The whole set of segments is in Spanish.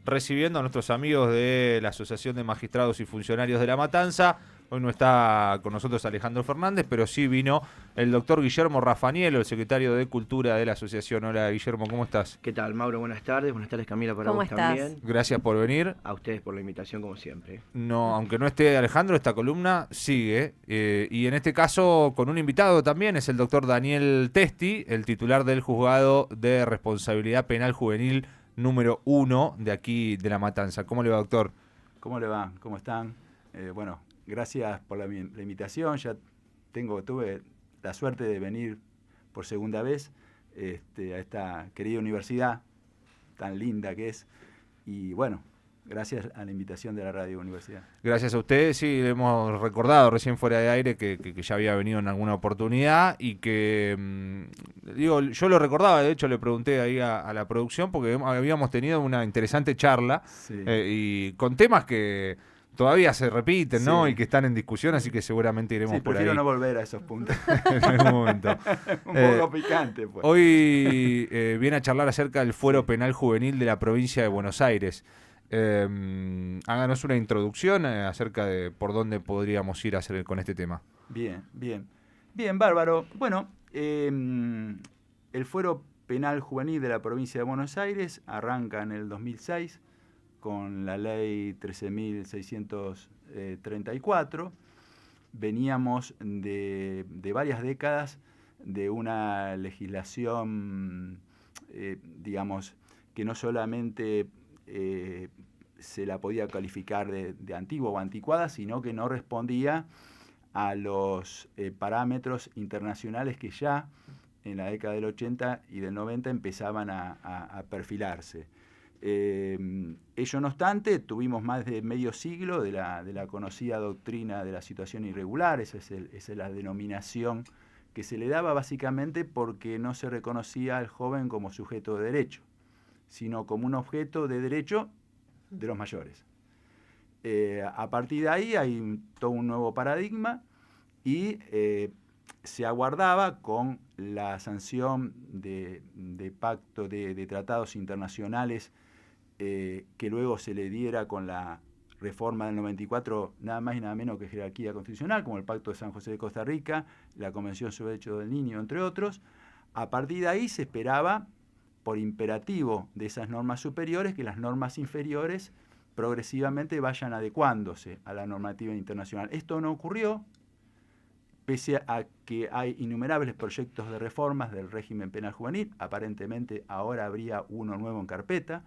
recibiendo a nuestros amigos de la Asociación de Magistrados y Funcionarios de La Matanza. Hoy no está con nosotros Alejandro Fernández, pero sí vino el doctor Guillermo Rafanielo, el secretario de Cultura de la asociación. Hola Guillermo, ¿cómo estás? ¿Qué tal, Mauro? Buenas tardes Camila, para ¿Cómo vos estás? también. Gracias por venir. A ustedes por la invitación, como siempre. No, aunque no esté Alejandro, esta columna sigue. Y en este caso con un invitado también, es el doctor Daniel Testi, el titular del Juzgado de Responsabilidad Penal Juvenil número 1 de aquí de La Matanza. ¿Cómo le va, doctor? ¿Cómo le va? ¿Cómo están? Bueno, gracias por la invitación. Ya tuve la suerte de venir por segunda vez a esta querida universidad tan linda que es. Y bueno, gracias a la invitación de la Radio Universidad. Gracias a ustedes, sí, le hemos recordado recién fuera de aire que ya había venido en alguna oportunidad y que, digo, yo lo recordaba, de hecho le pregunté ahí a la producción porque habíamos tenido una interesante charla, Sí. Y con temas que todavía se repiten, ¿no? Sí. Y que están en discusión, así que seguramente iremos Sí, por prefiero ahí. no volver a esos puntos. En algún momento. Un poco picante, pues. Hoy viene a charlar acerca del fuero penal juvenil de la provincia de Buenos Aires. Háganos una introducción acerca de por dónde podríamos ir a hacer con este tema. Bien, bien. Bien, bárbaro. Bueno, el fuero penal juvenil de la provincia de Buenos Aires arranca en el 2006 con la ley 13.634. Veníamos de varias décadas de una legislación, digamos, que no solamente se la podía calificar de antigua o anticuada, sino que no respondía a los parámetros internacionales que ya en la década del 80 y del 90 empezaban a perfilarse. Ello no obstante, tuvimos más de medio siglo de la conocida doctrina de la situación irregular. Esa es la denominación que se le daba básicamente porque no se reconocía al joven como sujeto de derecho, sino como un objeto de derecho de los mayores. A partir de ahí hay todo un nuevo paradigma y se aguardaba con la sanción de pacto de tratados internacionales que luego se le diera con la reforma del 94, nada más y nada menos que jerarquía constitucional, como el Pacto de San José de Costa Rica, la Convención sobre Derechos del Niño, entre otros. A partir de ahí se esperaba, por imperativo de esas normas superiores, que las normas inferiores progresivamente vayan adecuándose a la normativa internacional. Esto no ocurrió, pese a que hay innumerables proyectos de reformas del régimen penal juvenil. Aparentemente ahora habría uno nuevo en carpeta.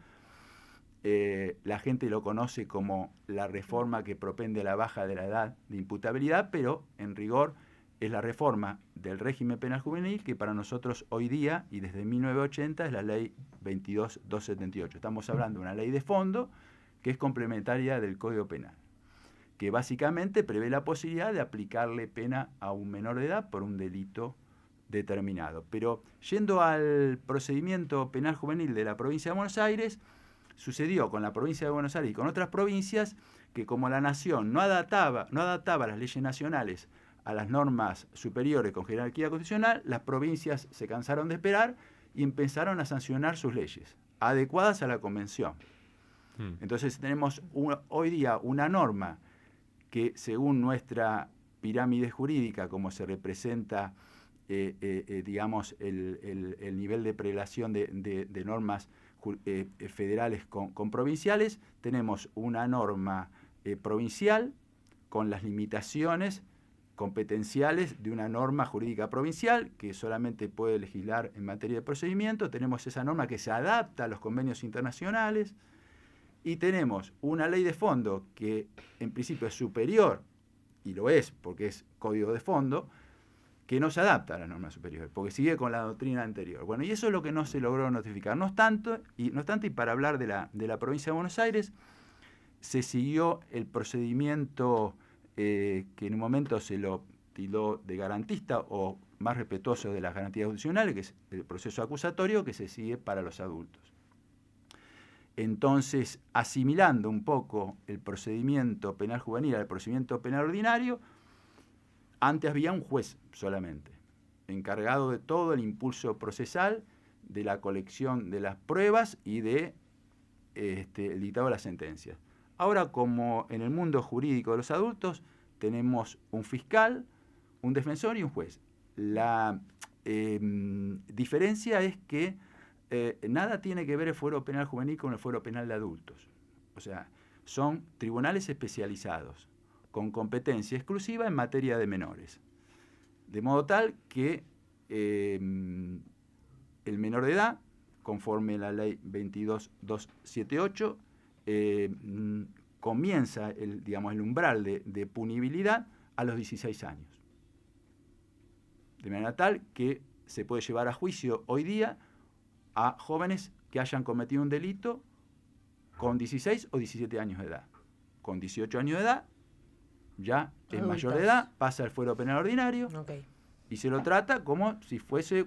La gente lo conoce como la reforma que propende a la baja de la edad de imputabilidad, pero en rigor es la reforma del régimen penal juvenil que para nosotros hoy día y desde 1980 es la ley 22.278. Estamos hablando de una ley de fondo que es complementaria del Código Penal, que básicamente prevé la posibilidad de aplicarle pena a un menor de edad por un delito determinado. Pero yendo al procedimiento penal juvenil de la provincia de Buenos Aires, sucedió con la provincia de Buenos Aires y con otras provincias que como la nación no adaptaba las leyes nacionales a las normas superiores con jerarquía constitucional, las provincias se cansaron de esperar y empezaron a sancionar sus leyes, adecuadas a la convención. Entonces tenemos hoy día una norma que según nuestra pirámide jurídica, como se representa, digamos, el nivel de prelación de normas federales con provinciales, tenemos una norma provincial con las limitaciones competenciales de una norma jurídica provincial que solamente puede legislar en materia de procedimiento. Tenemos esa norma que se adapta a los convenios internacionales y tenemos una ley de fondo que en principio es superior, y lo es porque es código de fondo, que no se adapta a las normas superiores, porque sigue con la doctrina anterior. Bueno, y eso es lo que no se logró notificar. No obstante, y para hablar de la provincia de Buenos Aires, se siguió el procedimiento que en un momento se lo tildó de garantista o más respetuoso de las garantías constitucionales, que es el proceso acusatorio que se sigue para los adultos. Entonces, asimilando un poco el procedimiento penal juvenil al procedimiento penal ordinario, antes había un juez solamente, encargado de todo el impulso procesal, de la colección de las pruebas y de el dictado de la sentencia. Ahora, como en el mundo jurídico de los adultos, tenemos un fiscal, un defensor y un juez. La diferencia es que nada tiene que ver el fuero penal juvenil con el fuero penal de adultos. O sea, son tribunales especializados, con competencia exclusiva en materia de menores. De modo tal que el menor de edad, conforme la ley 22.278, comienza el umbral de punibilidad a los 16 años. De manera tal que se puede llevar a juicio hoy día a jóvenes que hayan cometido un delito con 16 o 17 años de edad. Con 18 años de edad, ya es mayor de edad, pasa al fuero penal ordinario y se lo trata como si fuese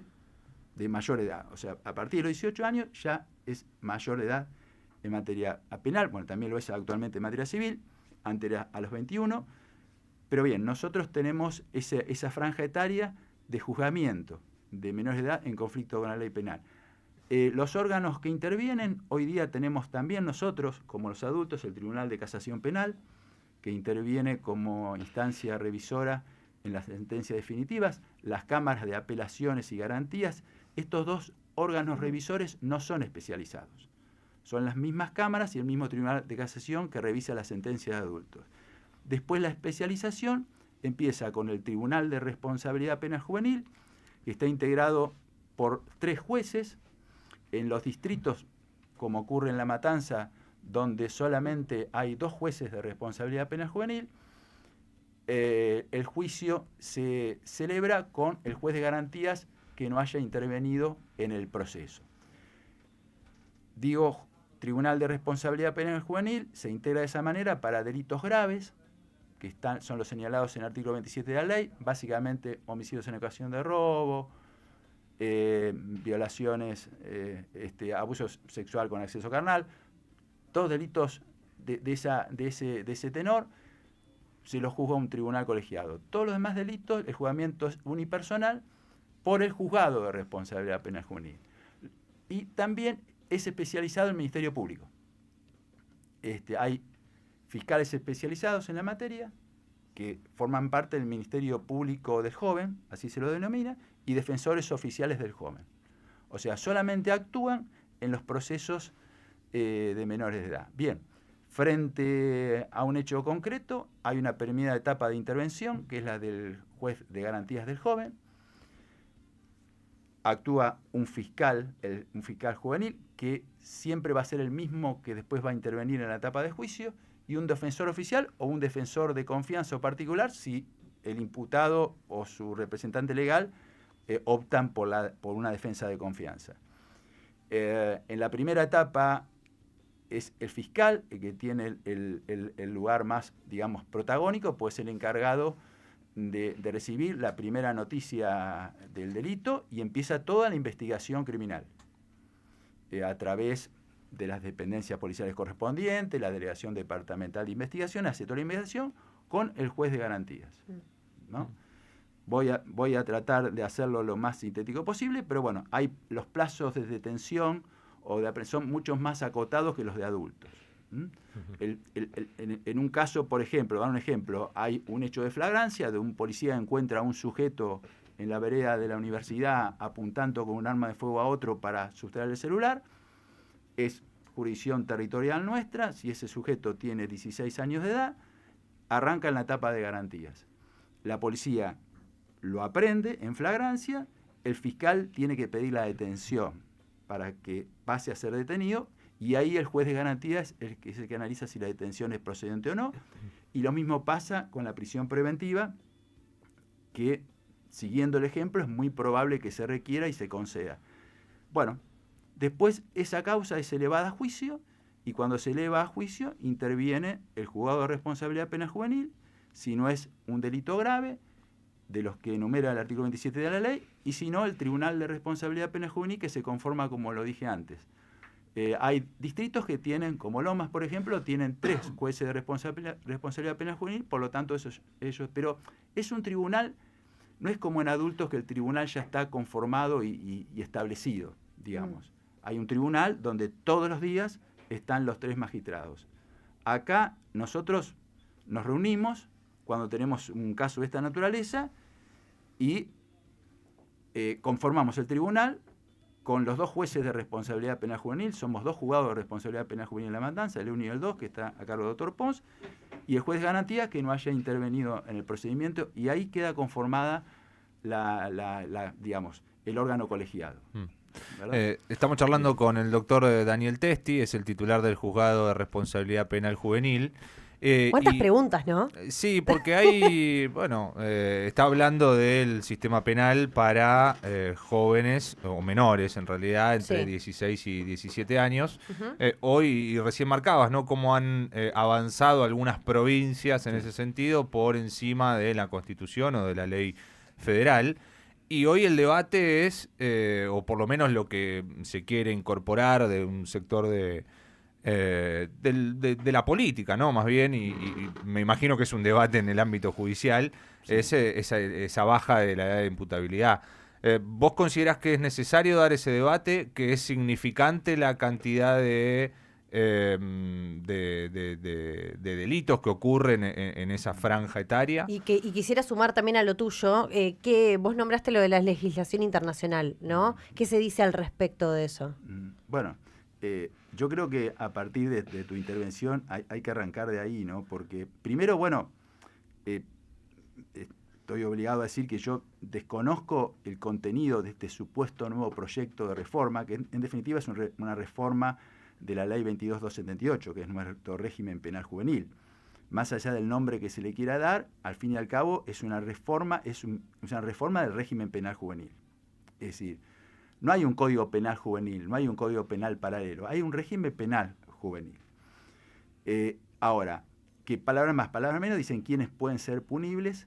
de mayor edad. O sea, a partir de los 18 años ya es mayor de edad en materia penal. Bueno, también lo es actualmente en materia civil, antes era a los 21. Pero bien, nosotros tenemos esa franja etaria de juzgamiento de menores de edad en conflicto con la ley penal. Los órganos que intervienen, hoy día tenemos también nosotros, como los adultos, el Tribunal de Casación Penal, que interviene como instancia revisora en las sentencias definitivas, las cámaras de apelaciones y garantías. Estos dos órganos revisores no son especializados. Son las mismas cámaras y el mismo Tribunal de Casación que revisa las sentencias de adultos. Después la especialización empieza con el Tribunal de Responsabilidad Penal Juvenil, que está integrado por 3 jueces. En los distritos, como ocurre en La Matanza, donde solamente hay 2 jueces de responsabilidad penal juvenil, el juicio se celebra con el juez de garantías que no haya intervenido en el proceso. Digo, Tribunal de Responsabilidad Penal Juvenil se integra de esa manera para delitos graves, que son los señalados en el artículo 27 de la ley, básicamente homicidios en ocasión de robo, violaciones, abuso sexual con acceso carnal, todos delitos de ese tenor, se los juzga un tribunal colegiado. Todos los demás delitos, el juzgamiento es unipersonal por el juzgado de responsabilidad penal juvenil. Y también es especializado el Ministerio Público. Hay fiscales especializados en la materia que forman parte del Ministerio Público del Joven, así se lo denomina, y defensores oficiales del joven. O sea, solamente actúan en los procesos de menores de edad. Bien, frente a un hecho concreto, hay una primera etapa de intervención, que es la del juez de garantías del joven. Actúa un fiscal juvenil, que siempre va a ser el mismo que después va a intervenir en la etapa de juicio, y un defensor oficial o un defensor de confianza o particular, si el imputado o su representante legal optan por una defensa de confianza. En la primera etapa es el fiscal el que tiene el lugar más, digamos, protagónico, pues el encargado de recibir la primera noticia del delito y empieza toda la investigación criminal a través de las dependencias policiales correspondientes, la Delegación Departamental de Investigación, hace toda la investigación con el juez de garantías, ¿no? Voy a tratar de hacerlo lo más sintético posible, pero bueno, los plazos de detención o de aprehensión son muchos más acotados que los de adultos. En un caso, por ejemplo, dar un ejemplo, hay un hecho de flagrancia de un policía que encuentra a un sujeto en la vereda de la universidad apuntando con un arma de fuego a otro para sustraer el celular. Es jurisdicción territorial nuestra. Si ese sujeto tiene 16 años de edad, arranca en la etapa de garantías. La policía lo aprende en flagrancia, el fiscal tiene que pedir la detención para que pase a ser detenido, y ahí el juez de garantías es el que analiza si la detención es procedente o no. Y lo mismo pasa con la prisión preventiva, que siguiendo el ejemplo es muy probable que se requiera y se conceda. Bueno, después esa causa es elevada a juicio, y cuando se eleva a juicio interviene el juzgado de responsabilidad penal juvenil, si no es un delito grave, de los que enumera el artículo 27 de la ley, y si no, el Tribunal de Responsabilidad Penal Juvenil, que se conforma como lo dije antes. Hay distritos que tienen, como Lomas, por ejemplo, tienen 3 jueces de responsabilidad penal juvenil, por lo tanto, pero es un tribunal, no es como en adultos que el tribunal ya está conformado y establecido, digamos. Hay un tribunal donde todos los días están los 3 magistrados. Acá nosotros nos reunimos cuando tenemos un caso de esta naturaleza y conformamos el tribunal con los 2 jueces de responsabilidad penal juvenil. Somos 2 juzgados de responsabilidad penal juvenil en la matanza, el 1 y el 2, que está a cargo del doctor Pons, y el juez de garantía que no haya intervenido en el procedimiento, y ahí queda conformada digamos, el órgano colegiado. Estamos charlando con el doctor Daniel Testi, es el titular del Juzgado de Responsabilidad Penal Juvenil. ¿Cuántas preguntas, no? Sí, porque hay, bueno, está hablando del sistema penal para jóvenes o menores, en realidad, entre 16 y 17 años. Hoy, y recién marcabas, ¿no?, cómo han avanzado algunas provincias en ese sentido por encima de la Constitución o de la ley federal. Y hoy el debate es, o por lo menos lo que se quiere incorporar de un sector de la política, ¿no? Más bien, y me imagino que es un debate en el ámbito judicial, esa baja de la edad de imputabilidad. ¿Vos considerás que es necesario dar ese debate, que es significante la cantidad de delitos que ocurren en esa franja etaria? Y quisiera sumar también a lo tuyo, que vos nombraste lo de la legislación internacional, ¿no? ¿Qué se dice al respecto de eso? Bueno, yo creo que a partir de tu intervención hay que arrancar de ahí, ¿no? Porque primero, bueno, estoy obligado a decir que yo desconozco el contenido de este supuesto nuevo proyecto de reforma, que en definitiva es una reforma de la ley 22.278, que es nuestro régimen penal juvenil. Más allá del nombre que se le quiera dar, al fin y al cabo es una reforma, una reforma del régimen penal juvenil. Es decir, no hay un código penal juvenil, no hay un código penal paralelo, hay un régimen penal juvenil. Ahora, que palabras más, palabras menos, dicen quiénes pueden ser punibles,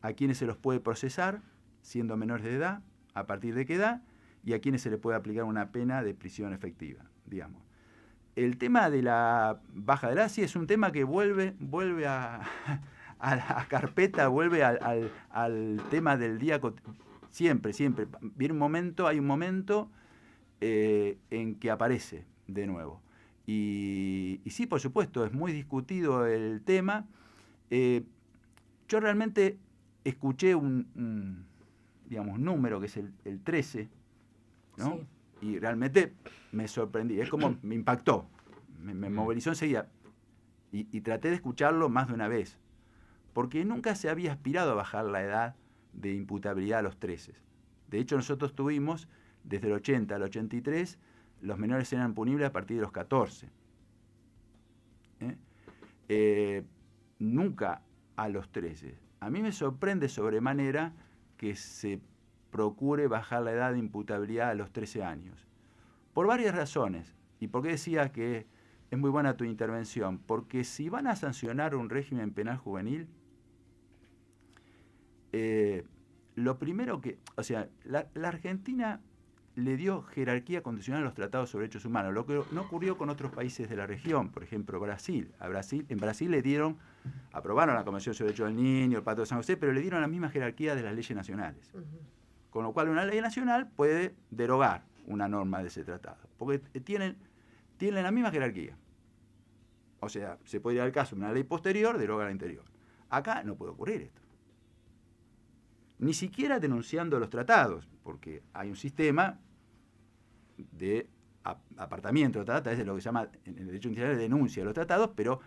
a quiénes se los puede procesar, siendo menores de edad, a partir de qué edad, y a quiénes se les puede aplicar una pena de prisión efectiva, digamos. El tema de la baja de edad sí es un tema que vuelve a la carpeta, vuelve al tema del día. Siempre. Hay un momento en que aparece de nuevo. Y sí, por supuesto, es muy discutido el tema. Yo realmente escuché un número que es el 13, ¿no? Sí. Y realmente me sorprendí, es como me impactó, me movilizó enseguida. Y traté de escucharlo más de una vez, porque nunca se había aspirado a bajar la edad de imputabilidad a los 13. De hecho, nosotros tuvimos, desde el 80 al 83, los menores eran punibles a partir de los 14. Nunca a los 13. A mí me sorprende sobremanera que se procure bajar la edad de imputabilidad a los 13 años. Por varias razones. ¿Y por qué decía que es muy buena tu intervención? Porque si van a sancionar un régimen penal juvenil, lo primero que... O sea, la Argentina le dio jerarquía condicional a los tratados sobre derechos humanos, lo que no ocurrió con otros países de la región. Por ejemplo, Brasil. En Brasil le dieron... Aprobaron la Convención sobre Derechos del Niño, el Pacto de San José, pero le dieron la misma jerarquía de las leyes nacionales. Con lo cual una ley nacional puede derogar una norma de ese tratado, porque tienen la misma jerarquía. O sea, se puede ir al caso de una ley posterior, deroga la anterior. Acá no puede ocurrir esto. Ni siquiera denunciando los tratados, porque hay un sistema de apartamiento de los tratados, es lo que se llama en el derecho internacional denuncia de los tratados, pero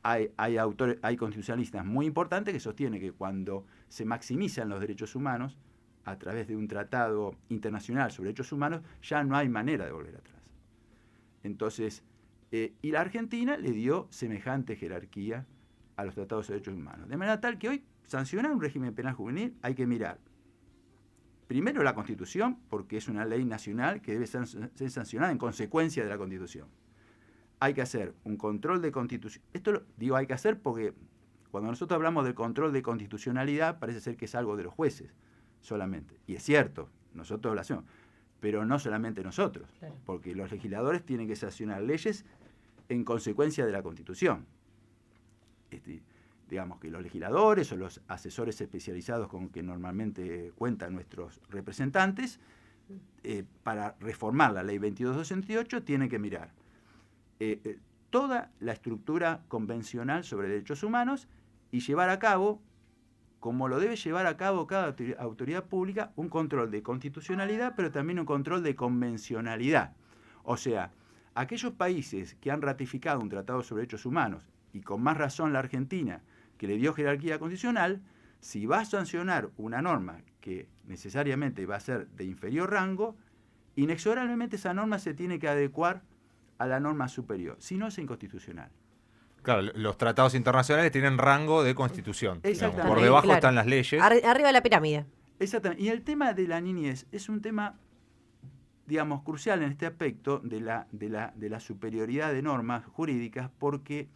hay constitucionalistas muy importantes que sostienen que cuando se maximizan los derechos humanos a través de un tratado internacional sobre derechos humanos, ya no hay manera de volver atrás. Entonces, y la Argentina le dio semejante jerarquía a los tratados sobre derechos humanos. De manera tal que hoy, sancionar un régimen penal juvenil, hay que mirar primero la Constitución, porque es una ley nacional que debe ser sancionada en consecuencia de la Constitución. Hay que hacer un control de constitución. Esto digo hay que hacer porque cuando nosotros hablamos del control de constitucionalidad, parece ser que es algo de los jueces solamente. Y es cierto, nosotros lo hacemos, pero no solamente nosotros, claro, porque los legisladores tienen que sancionar leyes en consecuencia de la Constitución. Digamos que los legisladores o los asesores especializados con que normalmente cuentan nuestros representantes, para reformar la ley 22.268 tienen que mirar toda la estructura convencional sobre derechos humanos y llevar a cabo, como lo debe llevar a cabo cada autoridad pública, un control de constitucionalidad, pero también un control de convencionalidad. O sea, aquellos países que han ratificado un tratado sobre derechos humanos, y con más razón la Argentina, que le dio jerarquía constitucional, si va a sancionar una norma que necesariamente va a ser de inferior rango, inexorablemente esa norma se tiene que adecuar a la norma superior, si no es inconstitucional. Claro, los tratados internacionales tienen rango de constitución. Exactamente. Por debajo Claro. están las leyes. Arriba de la pirámide. Exactamente. Y el tema de la niñez es un tema, digamos, crucial en este aspecto de la superioridad de normas jurídicas, porque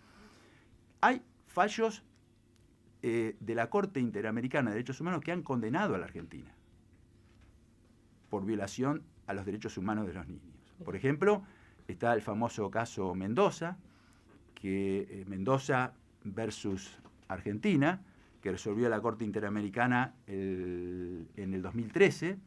hay fallos de la Corte Interamericana de Derechos Humanos que han condenado a la Argentina por violación a los derechos humanos de los niños. Por ejemplo, está el famoso caso Mendoza, que Mendoza versus Argentina, que resolvió la Corte Interamericana en el 2013.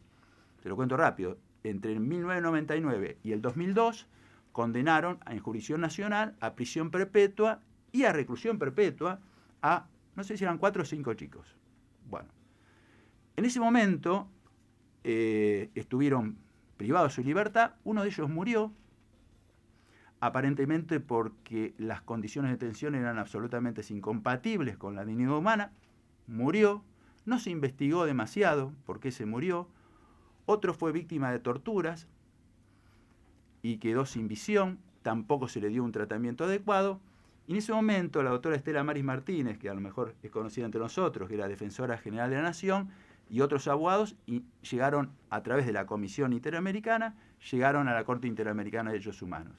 Te lo cuento rápido. Entre el 1999 y el 2002 condenaron en jurisdicción nacional a prisión perpetua y a reclusión perpetua a, no sé si eran 4 o 5 chicos. Bueno, en ese momento estuvieron privados de su libertad, uno de ellos murió, aparentemente porque las condiciones de detención eran absolutamente incompatibles con la dignidad humana, murió, no se investigó demasiado por qué se murió, otro fue víctima de torturas y quedó sin visión, tampoco se le dio un tratamiento adecuado, y en ese momento la doctora Estela Maris Martínez, que a lo mejor es conocida entre nosotros, que era defensora general de la Nación, y otros abogados, y llegaron a través de la Comisión Interamericana, llegaron a la Corte Interamericana de Derechos Humanos.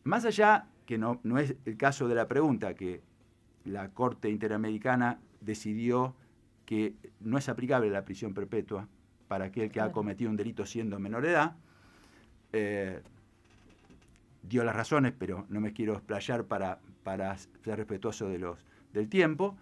Más allá, que no es el caso de la pregunta, que la Corte Interamericana decidió que no es aplicable la prisión perpetua para aquel que ha cometido un delito siendo menor de edad, dio las razones, pero no me quiero explayar para ser respetuoso del tiempo,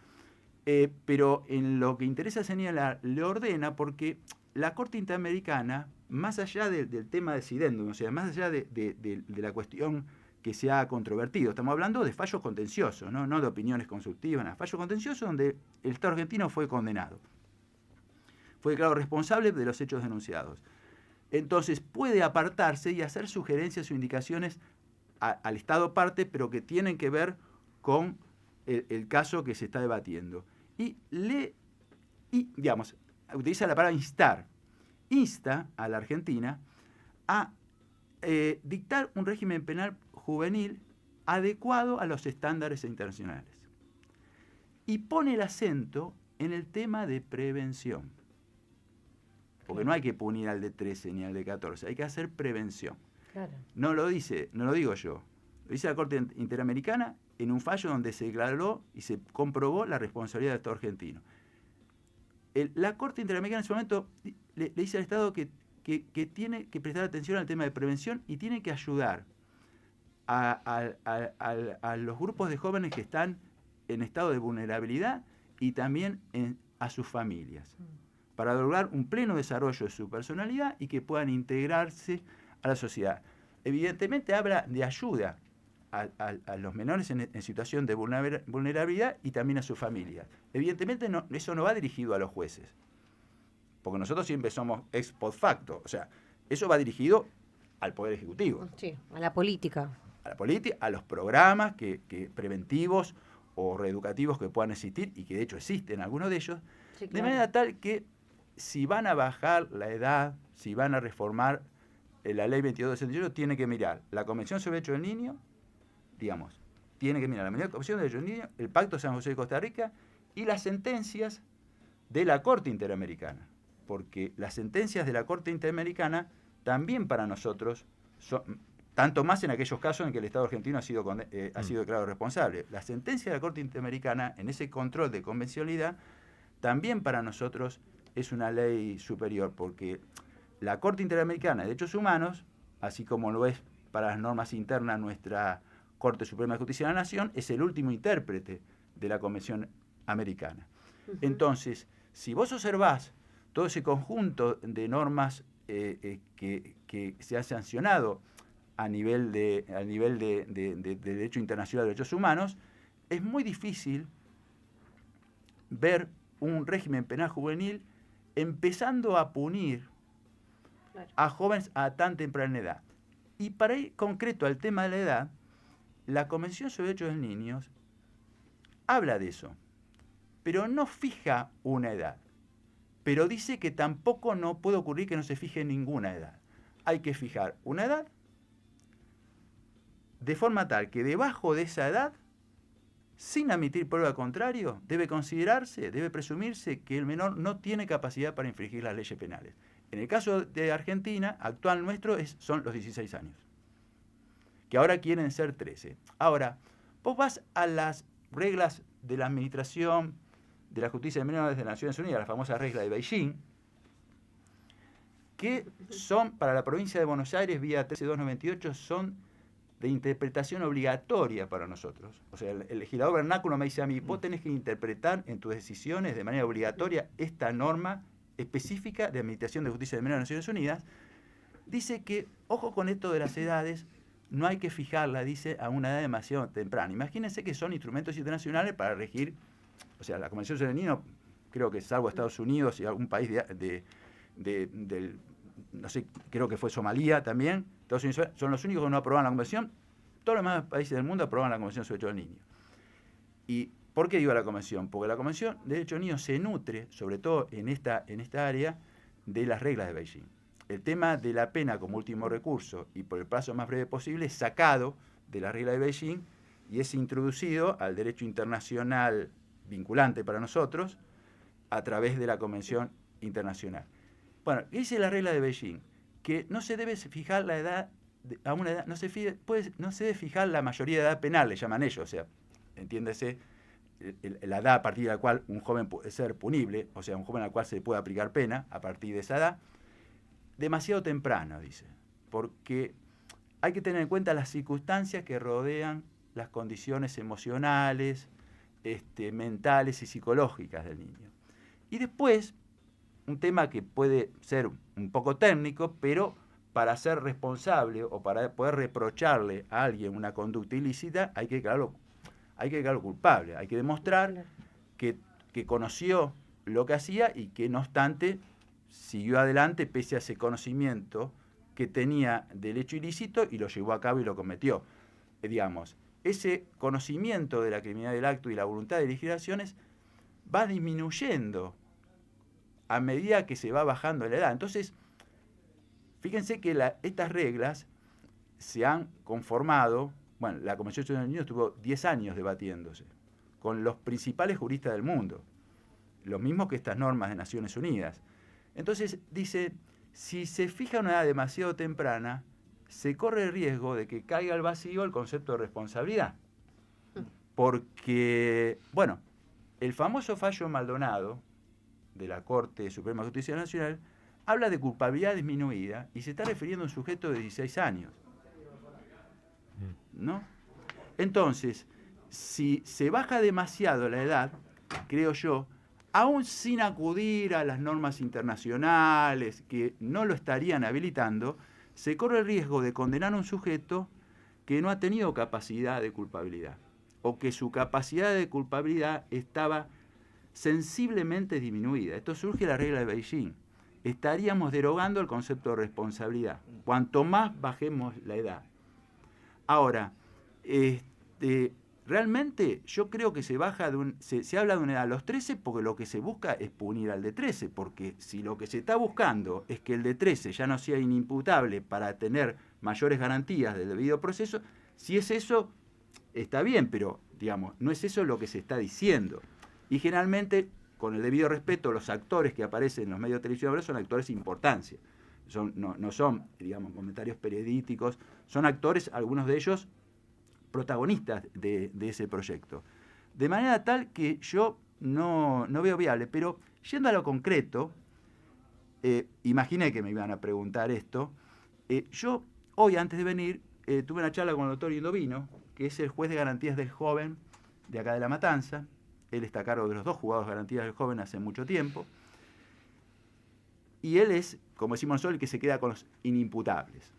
pero en lo que interesa señalar, le ordena porque la Corte Interamericana, más allá del tema decidendum, o sea, más allá de la cuestión que se ha controvertido, estamos hablando de fallos contenciosos, no de opiniones consultivas, nada, fallos contenciosos donde el Estado argentino fue condenado, fue declarado responsable de los hechos denunciados. Entonces puede apartarse y hacer sugerencias o indicaciones al Estado parte, pero que tienen que ver con el caso que se está debatiendo. Y digamos, utiliza la palabra instar. Insta a la Argentina a dictar un régimen penal juvenil adecuado a los estándares internacionales. Y pone el acento en el tema de prevención. Porque no hay que punir al de 13 ni al de 14, hay que hacer prevención. Claro. No lo digo yo, lo dice la Corte Interamericana en un fallo donde se declaró y se comprobó la responsabilidad del Estado argentino. La Corte Interamericana en ese momento le dice al Estado que tiene que prestar atención al tema de prevención y tiene que ayudar a los grupos de jóvenes que están en estado de vulnerabilidad y también a sus familias, para lograr un pleno desarrollo de su personalidad y que puedan integrarse a la sociedad. Evidentemente habla de ayuda a los menores en situación de vulnerabilidad y también a sus familias. Evidentemente eso no va dirigido a los jueces, porque nosotros siempre somos ex post facto, o sea, eso va dirigido al Poder Ejecutivo. Sí, a la política. A la política, a los programas preventivos o reeducativos que puedan existir y que de hecho existen algunos de ellos, Sí, claro. de manera tal que si van a bajar la edad, si van a reformar la ley 2268, tiene que mirar la Convención sobre Derechos del Niño, digamos, tiene que mirar la Convención de Derechos del Niño, el Pacto de San José de Costa Rica y las sentencias de la Corte Interamericana, porque las sentencias de la Corte Interamericana también para nosotros son, tanto más en aquellos casos en que el Estado argentino ha sido declarado responsable. La sentencia de la Corte Interamericana, en ese control de convencionalidad, también para nosotros es una ley superior, porque la Corte Interamericana de Derechos Humanos, así como lo es para las normas internas nuestra Corte Suprema de Justicia de la Nación, es el último intérprete de la Convención Americana. Entonces, si vos observás todo ese conjunto de normas que se ha sancionado a nivel de derecho internacional de derechos humanos, es muy difícil ver un régimen penal juvenil empezando a punir a jóvenes a tan temprana edad. Y para ir concreto al tema de la edad, la Convención sobre Derechos del Niño habla de eso, pero no fija una edad. Pero dice que tampoco no puede ocurrir que no se fije ninguna edad. Hay que fijar una edad de forma tal que debajo de esa edad, sin admitir prueba contrario, debe considerarse, debe presumirse que el menor no tiene capacidad para infringir las leyes penales. En el caso de Argentina, actual nuestro son los 16 años, que ahora quieren ser 13. Ahora, vos vas a las reglas de la Administración de la Justicia de Menores de las Naciones Unidas, la famosa regla de Beijing, que son para la provincia de Buenos Aires, vía 13298, son de interpretación obligatoria para nosotros. O sea, el legislador vernáculo me dice a mí, vos tenés que interpretar en tus decisiones de manera obligatoria esta norma específica de Administración de Justicia de Menores de las Naciones Unidas. Dice que, ojo con esto de las edades, no hay que fijarla, dice, a una edad demasiado temprana. Imagínense que son instrumentos internacionales para regir, o sea, la Convención sobre el Niño, creo que salvo Estados Unidos y algún país del, no sé, creo que fue Somalia también, Estados Unidos son los únicos que no aprobaron la Convención, todos los demás países del mundo aprobaron la Convención sobre Derechos del Niño. ¿Y por qué digo la Convención? Porque la Convención de Derechos del Niño se nutre, sobre todo en esta área, de las reglas de Beijing. El tema de la pena como último recurso y por el plazo más breve posible es sacado de la regla de Beijing y es introducido al derecho internacional vinculante para nosotros a través de la Convención Internacional. Bueno, ¿qué dice la regla de Beijing? Que no se debe fijar la edad, a una edad, no se debe fijar la mayoría de edad penal, le llaman ellos, o sea, entiéndese, la edad a partir de la cual un joven puede ser punible, o sea, un joven al cual se le puede aplicar pena a partir de esa edad, demasiado temprano, dice, porque hay que tener en cuenta las circunstancias que rodean las condiciones emocionales, mentales y psicológicas del niño. Y después, un tema que puede ser un poco técnico, pero para ser responsable o para poder reprocharle a alguien una conducta ilícita, hay que declararlo culpable, hay que demostrar que conoció lo que hacía y que no obstante siguió adelante pese a ese conocimiento que tenía del hecho ilícito y lo llevó a cabo y lo cometió. Digamos, ese conocimiento de la criminalidad del acto y la voluntad de legislaciones va disminuyendo a medida que se va bajando la edad. Entonces, fíjense que estas reglas se han conformado, bueno, la Convención sobre los Niños estuvo 10 años debatiéndose con los principales juristas del mundo, los mismos que estas normas de Naciones Unidas. Entonces, dice, si se fija una edad demasiado temprana, se corre el riesgo de que caiga al vacío el concepto de responsabilidad. Porque, bueno, el famoso fallo Maldonado de la Corte Suprema de Justicia Nacional habla de culpabilidad disminuida y se está refiriendo a un sujeto de 16 años. ¿No? Entonces, si se baja demasiado la edad, creo yo, aún sin acudir a las normas internacionales que no lo estarían habilitando, se corre el riesgo de condenar a un sujeto que no ha tenido capacidad de culpabilidad o que su capacidad de culpabilidad estaba sensiblemente disminuida. Esto surge de la regla de Beijing. Estaríamos derogando el concepto de responsabilidad, cuanto más bajemos la edad. Ahora, realmente yo creo que se baja se habla de una edad a los 13 porque lo que se busca es punir al de 13, porque si lo que se está buscando es que el de 13 ya no sea inimputable para tener mayores garantías del debido proceso, si es eso, está bien, pero digamos, no es eso lo que se está diciendo. Y generalmente, con el debido respeto, los actores que aparecen en los medios de televisión ahora son actores de importancia. No son, digamos, comentarios periodísticos, son actores, algunos de ellos, protagonistas de ese proyecto. De manera tal que yo no veo viable, pero yendo a lo concreto, imaginé que me iban a preguntar esto, yo hoy antes de venir tuve una charla con el doctor Indovino, que es el juez de garantías del joven de acá de La Matanza. Él está a cargo de los 2 juzgados de garantías del joven hace mucho tiempo. Y él es, como decimos nosotros, el que se queda con los inimputables.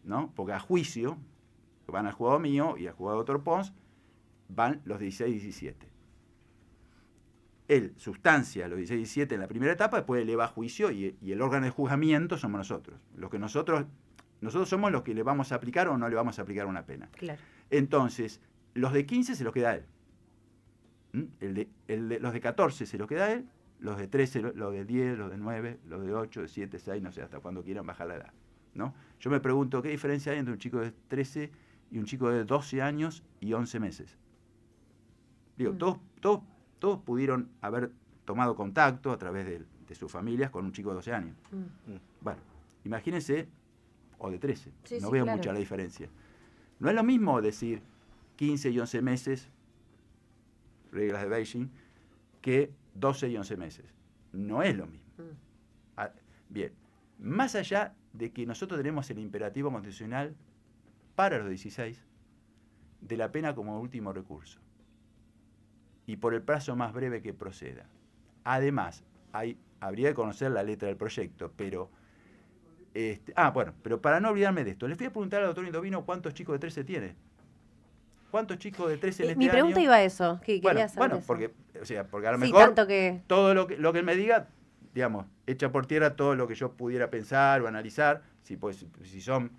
¿no? Porque a juicio, van al juzgado mío y al juzgado de Dr. Pons, van los 16 y 17. Él sustancia los 16 y 17 en la primera etapa, después eleva a juicio y el órgano de juzgamiento somos nosotros. Nosotros somos los que le vamos a aplicar o no le vamos a aplicar una pena. Claro. Entonces, los de 15 se los queda a él. Los de 14 se los queda a él, los de 13, los de 10, los de 9, los de 8, de 7, 6, no sé, hasta cuando quieran bajar la edad, ¿no? Yo me pregunto, ¿qué diferencia hay entre un chico de 13 y un chico de 12 años y 11 meses? Digo, todos pudieron haber tomado contacto a través de sus familias con un chico de 12 años. Bueno, imagínense, o de 13, Sí, no sí, veo claro. mucha la diferencia. No es lo mismo decir 15 y 11 meses, reglas de Beijing, que 12 y 11 meses. No es lo mismo. Bien, más allá de que nosotros tenemos el imperativo constitucional para los 16 de la pena como último recurso y por el plazo más breve que proceda. Además, habría que conocer la letra del proyecto, pero pero para no olvidarme de esto, les voy a preguntar al doctor Indovino cuántos chicos de 13 tiene. ¿Cuántos chicos de 13 en este Mi pregunta año? iba a eso. Quería saber Bueno, eso. porque a lo Sí, mejor tanto que... todo lo que él me diga, digamos, echa por tierra todo lo que yo pudiera pensar o analizar, si son...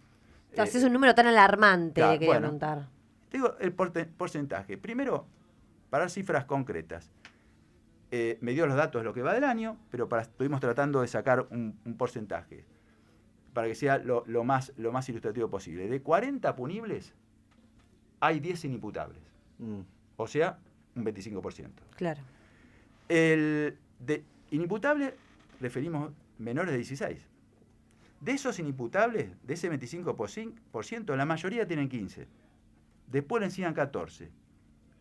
Haces un número tan alarmante, claro, le quería bueno. preguntar. Digo, el porcentaje. Primero, para cifras concretas. Me dio los datos de lo que va del año, pero estuvimos tratando de sacar un porcentaje para que sea lo más ilustrativo posible. De 40 punibles, hay 10 inimputables. O sea, un 25%. Claro. De inimputables, referimos menores de 16. De esos inimputables, de ese 25%, la mayoría tienen 15. Después le enseñan 14.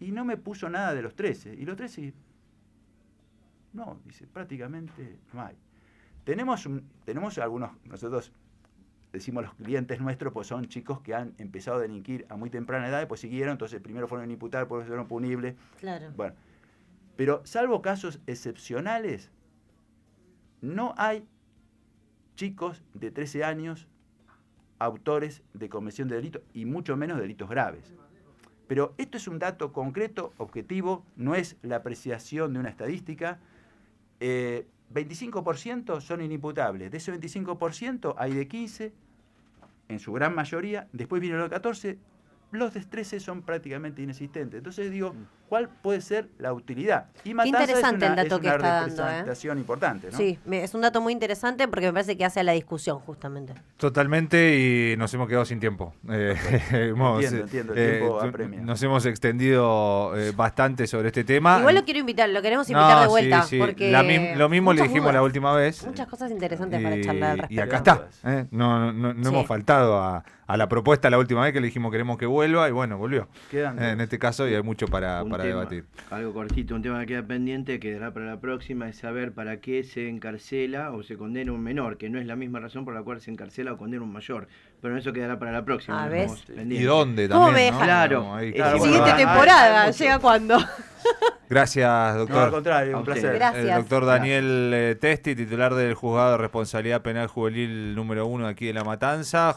Y no me puso nada de los 13. Y los 13, no, dice, prácticamente no hay. Tenemos algunos, nosotros decimos los clientes nuestros, pues son chicos que han empezado a delinquir a muy temprana edad, después siguieron, entonces primero fueron inimputables, después fueron punibles. Claro. Bueno, pero salvo casos excepcionales, no hay chicos de 13 años autores de comisión de delitos y mucho menos delitos graves. Pero esto es un dato concreto, objetivo, no es la apreciación de una estadística. 25% son inimputables. De ese 25% hay de 15, en su gran mayoría. Después vienen los 14. Los de 13 son prácticamente inexistentes. Entonces digo, ¿cuál puede ser la utilidad? Y Matanza interesante el dato que está dando, representación importante, ¿no? Sí, es un dato muy interesante porque me parece que hace a la discusión, justamente. Totalmente, y nos hemos quedado sin tiempo. Entiendo, el tiempo apremia. Nos hemos extendido bastante sobre este tema. Igual lo queremos invitar de vuelta. Sí. Porque Lo mismo le muchas dijimos dudas, la última vez. Muchas cosas interesantes para charlar al respecto. Y acá está. No Sí. hemos faltado a la propuesta la última vez que le dijimos queremos que vuelva, y bueno, volvió. Quedan En este caso, y hay mucho para tema, debatir. Algo cortito, un tema que queda pendiente, quedará para la próxima, es saber para qué se encarcela o se condena un menor, que no es la misma razón por la cual se encarcela o condena un mayor. Pero eso quedará para la próxima. Ah, lo ¿ves? dejamos pendiente. ¿Y dónde ¿Cómo también? me ¿no? deja? Claro. Ahí, Claro, bueno, Siguiente hay temporada, mucho. ¿llega cuándo? Gracias, No, doctor. al contrario, A un usted. placer. Gracias. El doctor Daniel Testi, titular del Juzgado de Responsabilidad Penal Juvenil número 1 aquí de La Matanza.